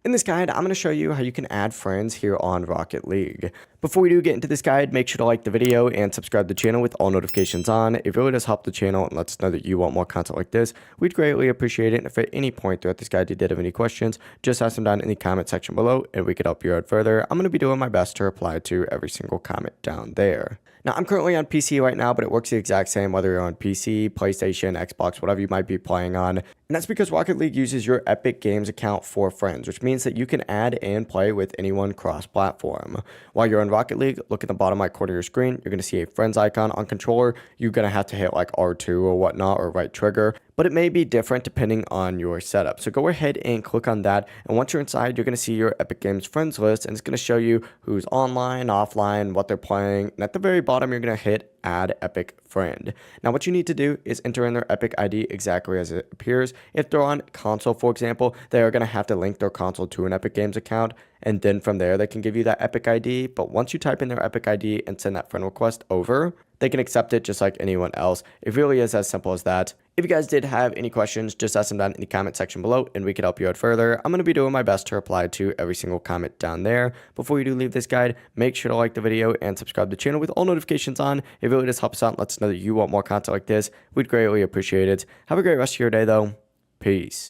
In this guide, I'm going to show you how you can add friends here on Rocket League. Before we do get into this guide, make sure to like the video and subscribe to the channel with all notifications on. It really does help the channel and lets us know that you want more content like this. We'd greatly appreciate it. And if at any point throughout this guide you did have any questions, just ask them down in the comment section below and we could help you out further. I'm going to be doing my best to reply to every single comment down there. Now, I'm currently on PC right now, but it works the exact same whether you're on PC, PlayStation, Xbox, whatever you might be playing on. And that's because Rocket League uses your Epic Games account for friends, which means that you can add and play with anyone cross-platform. While you're on Rocket League, look at the bottom right corner of your screen. You're going to see a friends icon on controller. You're going to have to hit like R2 or whatnot or right trigger, but it may be different depending on your setup. So go ahead and click on that. And once you're inside, you're going to see your Epic Games friends list, and it's going to show you who's online, offline, what they're playing. And at the very bottom, you're going to hit add Epic friend. Now what you need to do is enter in their Epic ID exactly as it appears. If they're on console, for example, they are going to have to link their console to an Epic Games account, and then from there they can give you that Epic ID. But once you type in their Epic ID and send that friend request over, they can accept it just like anyone else. It really is as simple as that. If you guys did have any questions, just ask them down in the comment section below and we could help you out further. I'm going to be doing my best to reply to every single comment down there. Before you do leave this guide, make sure to like the video and subscribe to the channel with all notifications on. It really does help us out and lets us know that you want more content like this. We'd greatly appreciate it. Have a great rest of your day though. Peace.